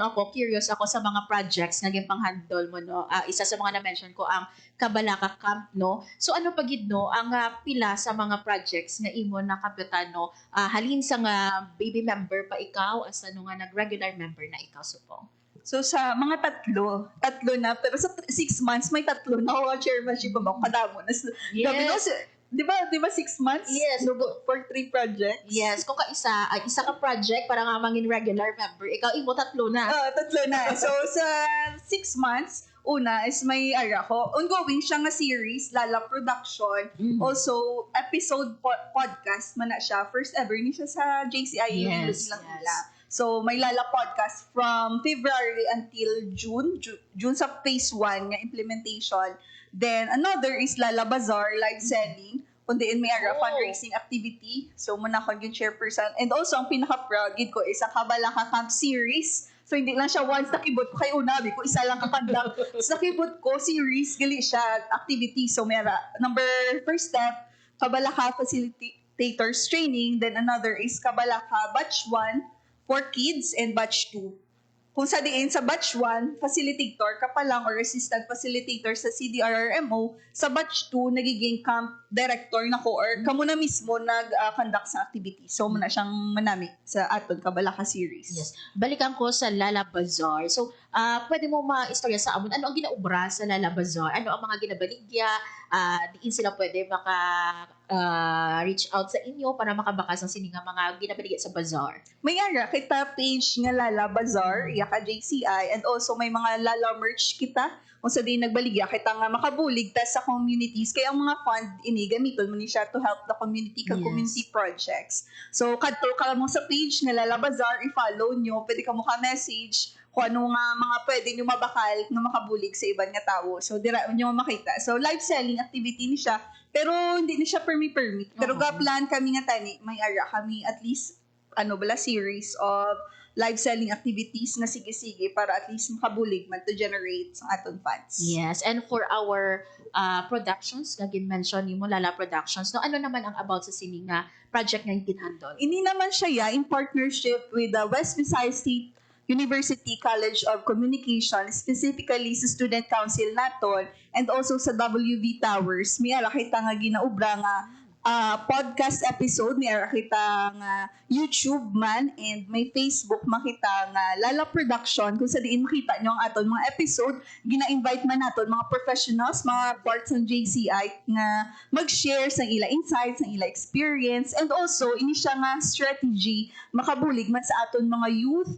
ako curious ako sa mga projects na pang-handle mo, no? Isa sa mga na-mention ko ang Kabalaka Camp, no? So, ano pagid, no? Ang pila sa mga projects nga imo na kapitan, no? Halin sa nga baby member pa ikaw, as nga nag-regular member na ikaw, supong. So, sa mga tatlo na, pero sa 6 months, may tatlo na ako chairmanship mo, kadamo. Yes. Di ba 6 months? Yes. For 3 projects? Yes. Kung isa ka project para nga mangin regular member, ikaw imo tatlo na. Tatlo na. So, sa 6 months, una is may ongoing siya nga series, Lala Production. Also, episode podcast man na siya. First ever ni siya sa JCI. Yes. So, may Lala podcast from February until June sa phase 1 nga implementation. Then, another is Lala Bazaar, live selling. Kundi may fundraising activity. So, muna ko yung chairperson. And also, ang pinaka-proud ko is ang Kabalaka Camp series. So, hindi lang siya once nakibot ko. Kay unabi ko, isa lang kakandak. So, nakibot ko series, gali siya, activity. So, first step, Kabalaka Facilitators Training. Then, another is Kabalaka Batch 1 for kids and Batch 2. Kung sa diin sa batch 1, facilitator ka pa lang or assistant facilitator sa CDRRMO, sa batch 2, nagiging camp director na ko or kamo na mismo nag-conduct sa activity. So, muna siyang manami sa aton Kabalaka series. Yes. Balikan ko sa Lala Bazaar. So, pwede mo ma-istorya sa amon, ano ang ginaubra sa Lala Bazaar? Ano ang mga ginabaligya? Diin sila pwede reach out sa inyo para makabakas ang sininga mga ginabaligya sa bazaar? May kita page nga Lala Bazaar, ka JCI, and also may mga Lala merch kita. Kung sa din nagbaligya, kita nga makabulig ta sa communities. Kaya ang mga fund gamiton mo ni siya to help the community community projects. So, kadto ka mo sa page nga Lala Bazaar, i-follow nyo, pwede ka mo ka-message kung ano nga mga pwede nyo mabakal na makabulig sa ibang nga tao. So, dira nyo makita. So, live selling activity ni siya, pero hindi ni siya permit. Pero ga-plan kami nga tani, may kami at least, series of live selling activities na sige-sige para at least makabulig man to generate sa aton funds. Yes, and for our productions, nga mention ni mo, Lala Productions, no, ano naman ang about sa sini nga project nga ginhandle? Ini naman siya in partnership with the West Visayas State University College of Communication, specifically sa Student Council naton, and also sa WV Towers. May kita nga ginaubra nga podcast episode may ara kita nga YouTube man and may Facebook makita nga Lala Production kung sa diin makita nyo ang aton mga episode. Gina-invite man naton mga professionals, mga parts ng JCI nga mag-share sa ila insights, sa ila experience, and also ini siya nga strategy makabulig man sa aton mga youth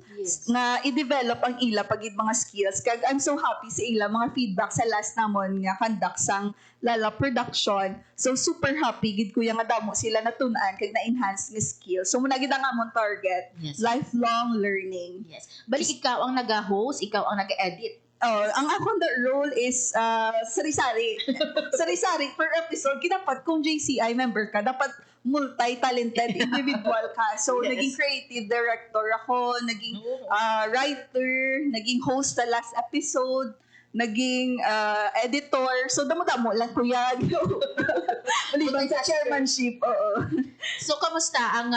nga i-develop ang ila pagid mga skills. Kag I'm so happy sa ila mga feedback sa last namon nga conduct sang Lala Production. So super happy gid kuya nga damo sila natunan kag na-enhance nga skills. So muna gid ang amon target, lifelong learning. Yes. Balik ikaw ang nag-host, ikaw ang nag-edit. Oh, ang akong role is sari-sari. Sari-sari per episode. Dapat kung JCI member ka, dapat multi-talented individual ka. So, naging creative director ako, naging writer, naging host sa last episode, naging editor. So, damo-damo lang kuya. Maliban sa chairmanship. Oo. So, kamusta ang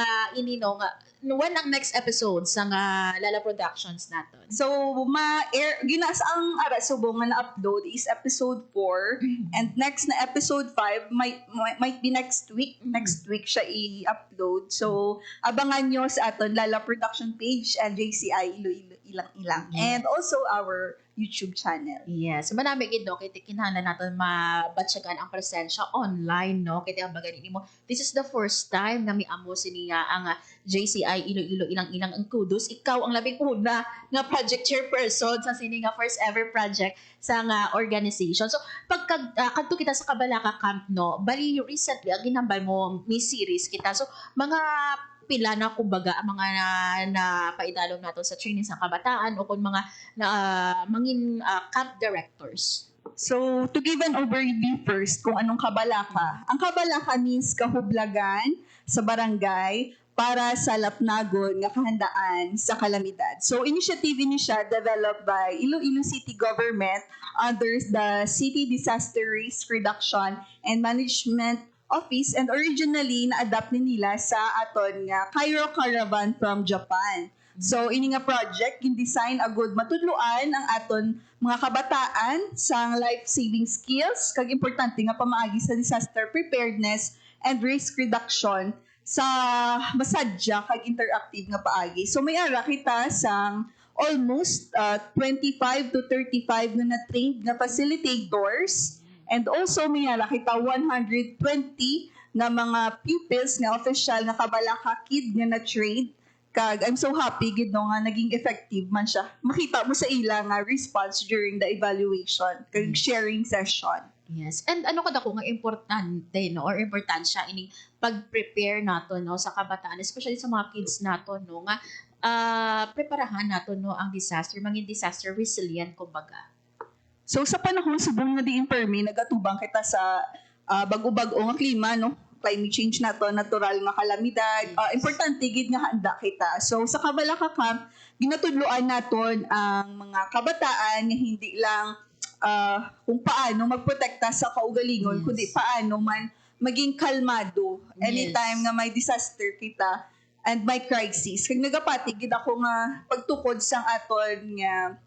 when ang next episode sa Lala Productions natin? So, ginas ang subong nga na-upload is episode 4 and next na episode 5 might be next week. Next week siya i-upload. So, abangan nyo sa aton Lala Production page and JCI Iloilo ilang-ilang. And also our YouTube channel. Yes. So, manami gid no, kaya kinahanglan natin mabatsagan ang presensya online, no? Kaya ang bagay mo, this is the first time na miamo siniya ang JCI Iloilo ilang-ilang ang kudos. Ikaw ang labing una nga project chairperson sa sini nga first ever project sa nga organization. So, kadto kita sa Cabalaka Camp, no, bali recently, ang ginambal mo, may series kita. So, mga pila na kumbaga ang mga na paidalom nato sa training sa kabataan o kung mga mangin camp directors. So, to give an overview first kung anong Cabalaka. Ang Cabalaka means kahublagan sa barangay para sa lapnagon nga kahandaan sa kalamidad. So, initiative ini siya developed by Iloilo City Government under the City Disaster Risk Reduction and Management Office, and originally na-adapt ni nila sa aton nga Cairo Caravan from Japan. So ini nga project gin-design agud matudloan ang aton mga kabataan sa life-saving skills kag importante nga pamaagi sa disaster preparedness and risk reduction sa masadya kag interactive nga paagi. So may ara kita sang almost 25 to 35 nga na-trained nga facilitators. And also, may nakita 120 nga mga pupils nga official nga Cabalaka Kid nga na-train. Kag I'm so happy gid no nga naging effective man siya. Makita mo sa ila nga response during the evaluation kag sharing session. Yes. And ano kada ko nga importante no or importansya ini pag-prepare nato no sa kabataan, especially sa mga kids nato no nga preparahan nato no ang disaster, maging disaster resilient kumbaga. So sa panahon subong nga diin permi nagatubang kita sa bago-bago nga klima no, climate change na to, natural nga kalamidad. Importante gid nga handa kita. So sa Cabalaka Camp ginatudloan naton ang mga kabataan nga hindi lang kung paano magprotekta sa kaugalingon, kundi paano man maging kalmado anytime nga may disaster kita and may crisis. Kag nagapati gid ako nga pagtukod sang aton nga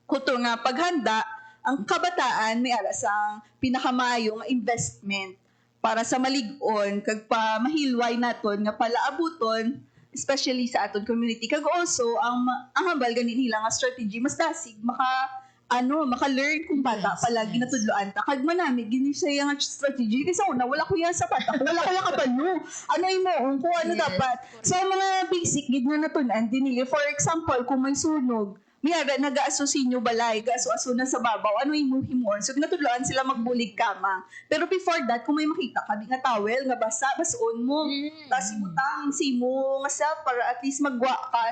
kuto nga paghanda. Ang kabataan may alas ang pinakamayo nga investment para sa malig-on kag pa mahilway naton nga palaabuton especially sa aton community. Kag also ang hambal ganin nila nga strategy mas dasig maka-learn kung bata palagi natudloan ta. Kag manami gini siya nga strategy kasi una wala ko yan sa bata. Wala ko lang kabalo. Ano imo kung ano dapat. So mga basic gid nga natunan din nila. For example, kung may sunog, miyara nag-aasosinyo balay, gaaso-aso na sa babaw, ano yung himon? So, natudloan sila magbulig kama. Pero before that, kung may makita ka, di nga towel, nga basoon mo. Tapos ibutang simo nga self para at least magwa ka,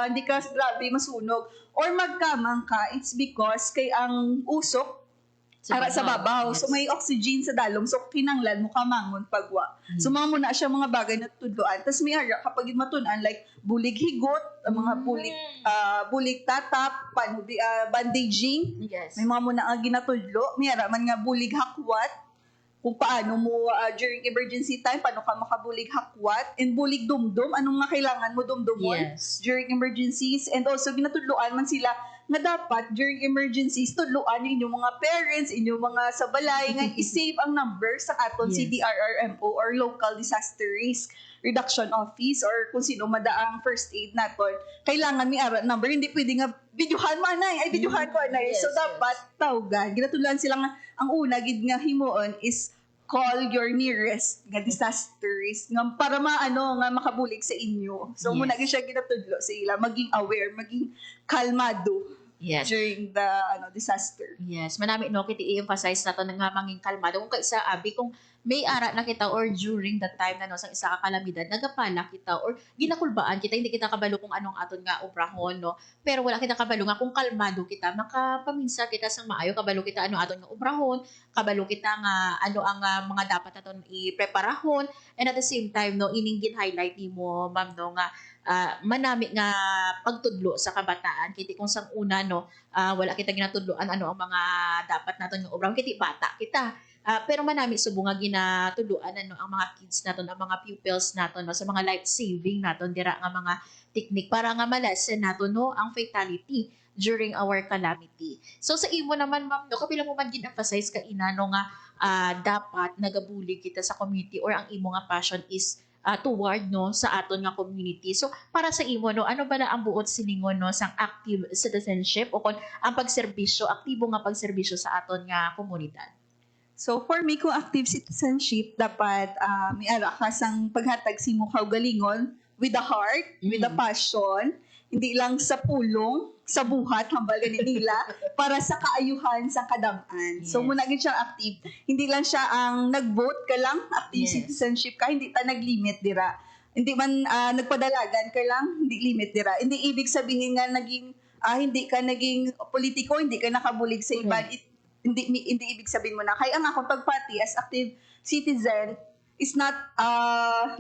hindi ka grabe masunog. Or magkamang ka, it's because kay ang usok, ara sa babaw. Yes. So, may oxygen sa dalom. So, kinanglan mo kamangon pagwa. So, mga muna siya mga bagay na tudloan. Tapos may ara, kapag matunan, like, bulig higot, mga bulig tatap, bandaging. Yes. May mga muna ang ginatudlo. May ara man nga bulig hakwat. kung paano mo during emergency time, paano ka makabulig hakwat and bulig dumdum, anong nga kailangan mo dumdumon Yes. during emergencies. And also, ginatudloan man sila nga dapat during emergencies, tudloan inyong mga parents, inyong mga sabalay, nga isave ang number sa aton Yes. CDRRMO or Local Disaster Risk Reduction Office or kung sino madaang first aid naton. Kailangan may ara number, hindi pwede nga videohan mo anay, ay videohan ko anay. Yes, So dapat tawgan. Ginatuluan sila nga ang una gid nga himuon is call your nearest nga disaster risk nga para maano nga makabulig sa inyo. So Yes. muna gyud siya ginatudlo sa ila, maging aware, maging kalmado Yes. during the disaster. Yes, manami no kiti i-emphasize nato nga manging kalmado kung kaisa abi kung may ara na kita or during that time na no sang isa ka kalamidad nagapala kita or ginakulbaan kita hindi kita kabalo kung anong aton nga obrahon no pero wala kita kabalo nga kung kalmado kita makapaminsa kita sang maayo kabalo kita ano aton nga obrahon kabalo kita nga ano ang mga dapat naton i-preparahon and at the same time no ining gin-highlight nimo ma'am no nga manami nga pagtudlo sa kabataan kiti kung sang una no wala kita ginatudloan ano ang mga dapat naton nga obrahon kiti bata kita. Pero manami subo nga ginatudloan ano ang mga kids naton ang mga pupils naton no sa mga life saving naton dira nga mga technique para nga malasen naton no ang fatality during our calamity. So sa imo naman ma'am no kapila mo man gin-emphasize ka ina no nga dapat nagabulig kita sa community or ang imo nga passion is toward no sa aton nga community. So para sa imo no ano ba na ang buot siningon no sang active citizenship o kon ang pagserbisyo aktibo nga pagserbisyo sa aton nga komunidad? So for me, kung active citizenship, dapat may ara ka sang paghatag si mo kaugalingon with the heart, with the passion, hindi lang sa pulong, sa buhat, hambal ganin nila, para sa kaayuhan sa kadam-an. So Yes. muna gid siya active. Hindi lang siya ang nag-vote ka lang, active Yes. citizenship ka, hindi ta nag-limit dira. Hindi man nagpadalagan ka lang, hindi limit dira. Hindi ibig sabihin nga naging hindi ka naging politiko, hindi ka nakabulig sa iban. Hindi ibig sabihin mo na kaya ang akong pagpati as active citizen is not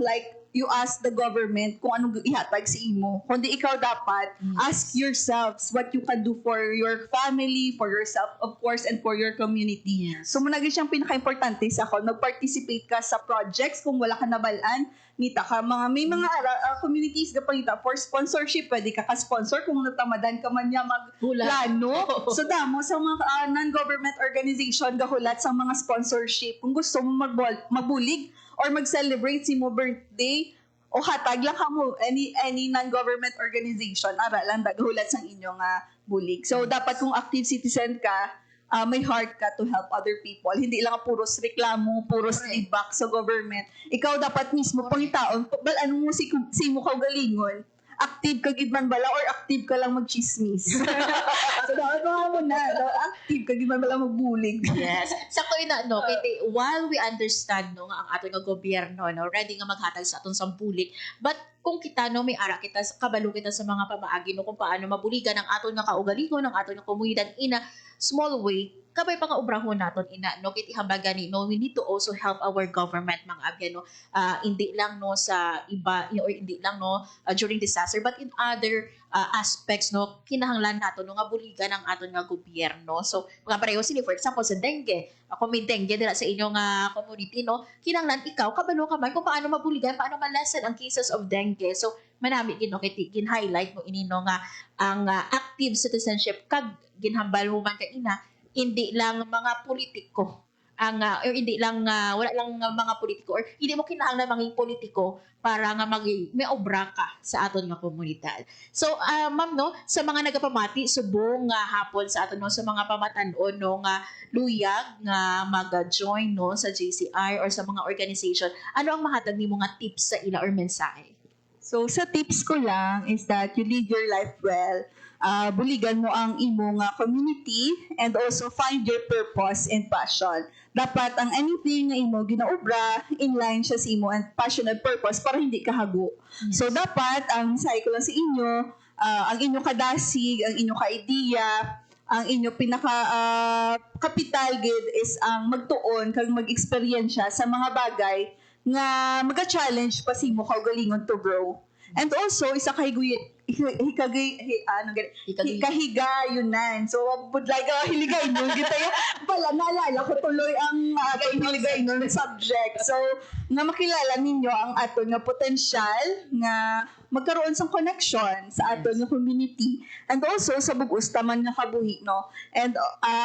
like you ask the government kung anong ihatag sa imo, kundi ikaw dapat ask yourselves what you can do for your family, for yourself of course, and for your community. Yes. So muna gyud siyang pinaka-importante sa ako, mag-participate ka sa projects kung wala ka nabalaan, ngita ka may mga communities ga pangita for sponsorship, pwede ka ka-sponsor kung natamadan ka man niya magplano. So damo sa mga non-government organization gahulat sa mga sponsorship kung gusto mo mabulig or mag-celebrate si mo birthday o hatag lang ka mo any non-government organization ara lang gahulat sang inyong bulig. So dapat kung active citizen ka, may heart ka to help other people. Hindi lang puros reklamo, puros feedback sa government. Ikaw dapat mismo pangitaon, ano mo si mo kaugalingon, active ka gid man bala or active ka lang magchismis. So dapat mo na, active ka gid man bala magbulig. Yes. Sakto ina no kay while we understand no nga ang aton nga gobyerno no ready nga maghatag sa aton sambulig, but kung kita no may ara kita kabalo kita sa mga pamaagi no kung paano mabuligan ang aton nga kaugalingon, ang aton nga komunidad ina small way kabay pa nga obrahon naton ina no kiti hambagani no we need to also help our government mga abyan no hindi lang no sa iba or hindi lang no during disaster but in other aspects no kinahanglan nato no nga buligan ang aton nga gobyerno. So mga pareho sini for example sa dengue, ako may dengue dira sa inyong community no kinahanglan ikaw kabalo ka man kung paano mabuligan, paano malasan ang cases of dengue. So manami gid no kiti gin-highlight mo ini no nga ang active citizenship kag ginhambal mo man kay ina hindi lang mga politiko ang or hindi lang wala lang mga politiko or hindi mo kinahanglan maging politiko para nga may obra ka sa aton nga komunidad. So ma'am no sa mga nagapamati subong hapon sa aton no sa mga pamatan-on no nga luyag nga mag-join no sa JCR or sa mga organization, ano ang mahatag nimo nga tips sa ila or mensahe? So sa tips ko lang is that you live your life well. Buligan mo ang imo nga community and also find your purpose and passion. Dapat ang anything nga imo ginaobra inline siya sa imo and passion and purpose para hindi ka hago. Yes. So dapat ang mensahe ko lang sa inyo, ang inyo kadasig, ang inyo ka-idea, ang inyo pinaka kapital gid is ang magtuon kag mag-eksperyensya sa mga bagay nga maga-challenge pa si mo kaugalingon to grow. And also, isa kahigayunan. So, budlay ka hiligay nun. Gitaya, pala, naalala ko tuloy ang atong hiligay nun subject. So, nga makilala ninyo ang aton nga potensyal nga magkaroon sa connection sa aton nga community. And also, sa bugos, taman nga kabuhi, no? And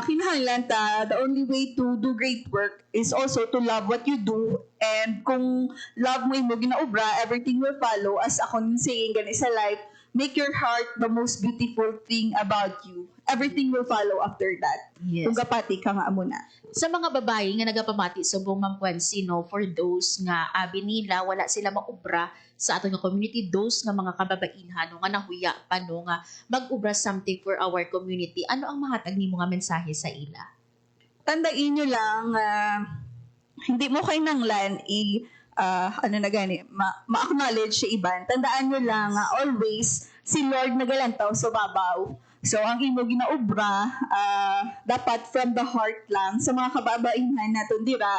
kinahanglan ta, the only way to do great work is also to love what you do. And kung love mo mo ginaobra, everything will follow. As akong saying gani sa life, make your heart the most beautiful thing about you. Everything will follow after that. Yes. Kung gapati ka nga muna. Sa mga babae nga nagapamati subong Ma'am Quincy, no, for those nga abi nila wala sila maubra sa aton nga community, those nga mga kababainhan no, nga nahuya pa no, nga mag-ubra something for our community, ano ang mahatag nimo nga mensahe sa ila? Tandain nyo lang, hindi mo kay nanglan ma-acknowledge sa iban. Tandaan nyo lang, always, si Lord nagalantaw sa babaw. So, ang imo ginaobra, dapat from the heart lang, sa mga kababainhan naton dira,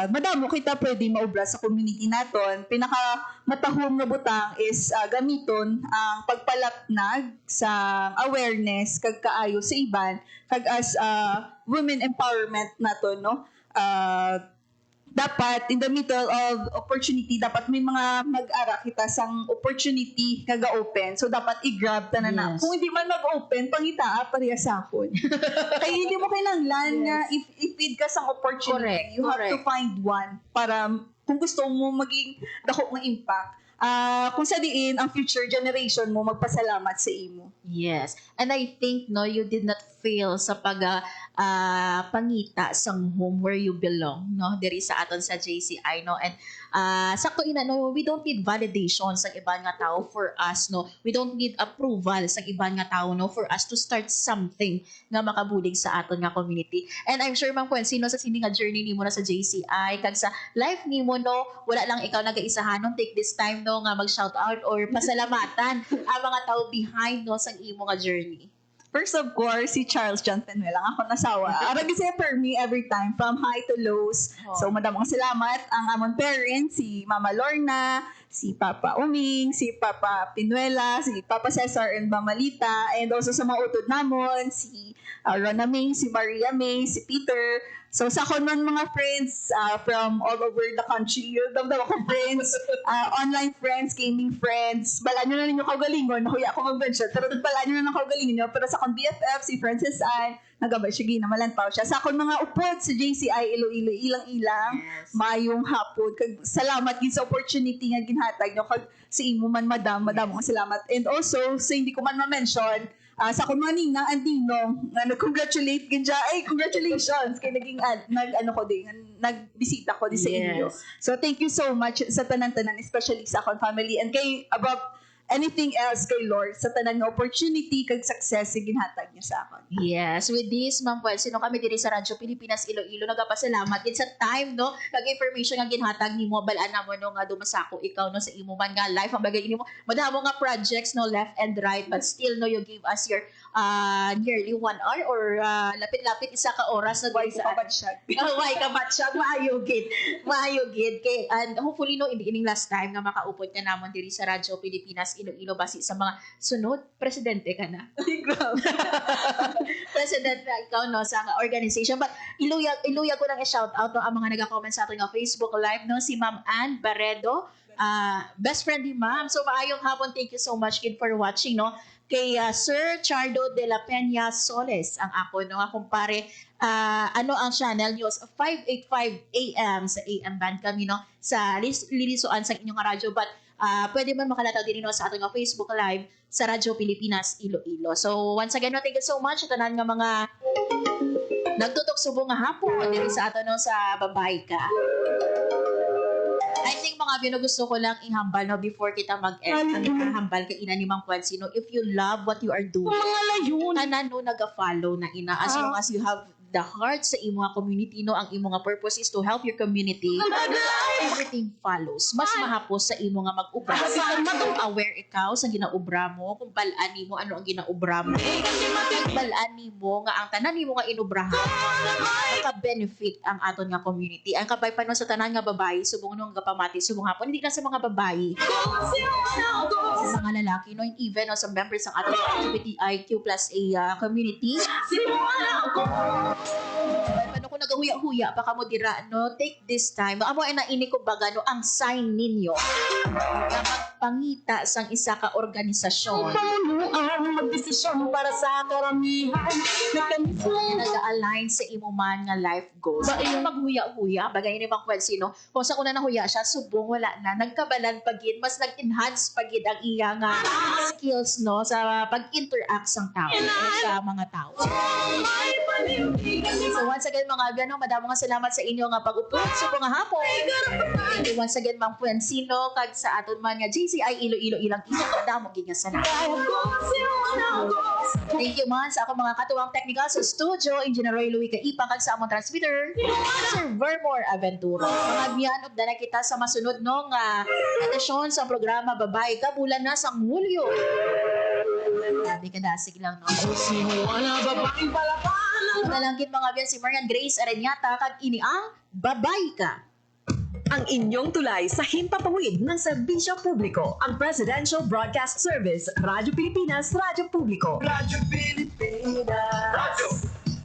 madamo kita pwede maobra sa community naton. Pinaka matahom nga butang is gamiton ang pagpalapnag sa awareness kag kaayo sa iban kag as women empowerment naton, no? Dapat in the middle of opportunity, dapat may mga mag-ara kita sang opportunity nga ga-open. So dapat i-grab ta na. Yes. Kung hindi man mag-open, pangitaa pareha sa akon. Kaya hindi mo kailangan nga if-feed ka sang opportunity. Correct, You have to find one para kung gusto mo maging dako nga impact. Kung sa diin ang future generation mo magpasalamat sa imo. Yes. And I think no, you did not fail sa pangita sang home where you belong, no, diri sa aton sa JCI, no. And sakto ina, no, we don't need validation sa ibang nga tao for us, no. We don't need approval sa ibang nga tao, no, for us to start something nga makabulig sa aton nga community. And I'm sure Ma'am Quincy, no, sa sini nga journey nimo na sa JCI kag sa life nimo, no, wala lang ikaw nagaisahanon, take this time, no, nga mag-shout out or pasalamatan ang mga tao behind, no, sa imo nga journey. First, of course, si Charles John Penuel. Ang ako nasawa. Arag kasi for me every time, from high to lows. Oh. So, madamang salamat. Ang among parents, si Mama Lorna, si Papa Uming, si Papa Pinuela, si Papa Cesar and Mama Lita, and also sa mga utod namon, si Rona May, si Maria May, si Peter. So, sa akong mga friends from all over the country, yung daw ako friends, online friends, gaming friends, balaan nyo na ninyo kaugalingon, nakuya ako mag-mention, pero balaan nyo na ng kaugalingon nyo, pero sa akong BFF, si Francis Ann, nagabay siya, ginamalantaw siya. Sa akong mga upod sa JCI, Iloilo, ilang-ilang, mayong hapon, kag salamat gid sa opportunity nga ginhatag nyo, kag sa imo man, madamong salamat. And also, sa hindi ko man ma-mention, sa akong mga ninang andino nga nag-congratulate gid siya. Ay, congratulations kay naging nagbisita ko di sa inyo. So thank you so much sa tanan-tanan, especially sa akong family and kay above anything else kay Lord sa tanan nga opportunity kag success nga ginhatag niya sa akon. Yes, with this Ma'am Quincy, no, kami diri sa Radyo Pilipinas Iloilo nagapasalamat gid sa time, no, kag information nga ginhatag nimo balaan namo no nga dumasako ikaw no sa imo man nga life ang bagay nimo madamo nga projects no left and right, but still no you give us your nearly 1 hour or lapit-lapit isa ka oras na Why ka batsyag? Why ka batsyag? Maayo gid kay and hopefully no ining last time nga makaupod ka namon diri sa Radyo Pilipinas Iloilo basi sa mga sunod presidente ka na. President na ikaw no sa organization, but iluya ko nang i-shout out no ang mga nag-comment sa ating Facebook live no si Ma'am Ann Barredo, best friend ni Ma'am. So maayong hapon, thank you so much kid for watching no. Kay Sir Chardo de la Peña Soles ang ako no nga kumpare, ano ang channel news 585 AM sa AM band kami no sa lilisuan sa inyong radyo, but pwede man makalataw din no sa ating Facebook live sa Radyo Pilipinas Iloilo. So once again no, thank you so much sa tanan nga mga nagtutok subong nga hapon diri sa ato no sa Babay Ka. I think mga bino gusto ko lang ihambal no before kita mag-end. Ang hambal ka ina ni Mang Quincy no, if you love what you are doing, Mga layon. tanan no naga-follow na ina as long as you have the heart sa imong community, no, ang imong purpose is to help your community, everything follows. Mas mahapos sa imong mag-ubra. Kung aware ikaw sa ginaubra mo, kung balaan nimo ano ang ginaubra mo, balaan nimo nga ang tanan nimo nga inubrahan, maka-benefit ang aton nga community. Ang kabay pa no sa tanan nga babae, subong nung gapamati, subong hapon, hindi na sa mga babae, sa mga lalaki, no, and even no, sa members ng ating LGBTIQ plus A community. Paano kung nagahuya-huya pa kamo dira, no, take this time. Amo ay naini ko baga no ang sign ninyo na magpangita sang isa ka organisasyon. Panuan magdesisyon para sa karamihan. Nag-align sa imo man nga life goals. Ba yung maghuya-huya, bagay ni Mang Kwensino, kung sa una nahuya siya, subong wala na, nagkabalan pagid, mas nag-enhance pagid ang iya nga skills, no, sa pag-interact sang tao, sa mga tao. So once again mga ganong, madamo nga salamat sa inyo nga pag-upod. Subong nga hapon. Thank you once again Mang Kwensino, kag sa aton man nga GCI Iloilo ilang isang madamo gid nga salamat. Thank you man sa ako mga katuwang technical sa studio, Engineer Roy Louie Kaipa, kag sa among transmitter, Sir Vermore Aventuro. Mga biyan, ugda na kita sa masunod no nga edisyon sa programa Babae Ka, bulan na sang Hulyo. Sabi ka dasig lang, no? Nalangkit mga biyan si Marian Grace Areñata, kag ini ang Babae Ka. Ang inyong tulay sa himpapawid ng serbisyo publiko, ang Presidential Broadcast Service, Radyo Pilipinas, Radyo Publiko. Radyo Pilipinas. Radyo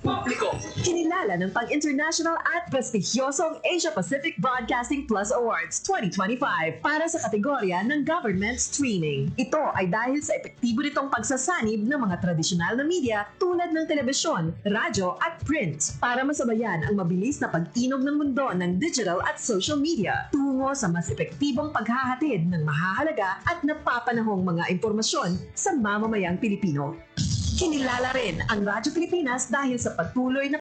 Publiko. Kinilala ng pang-international at prestigyosong Asia Pacific Broadcasting Plus Awards 2025 para sa kategorya ng Government Streaming. Ito ay dahil sa epektibo nitong pagsasanib ng mga tradisyonal na media tulad ng telebisyon, radyo at print para masabayan ang mabilis na pag-inog ng mundo ng digital at social media tungo sa mas epektibong paghahatid ng mahahalaga at napapanahong mga impormasyon sa mamamayang Pilipino. Kinilala rin ang Radyo Pilipinas dahil sa patuloy na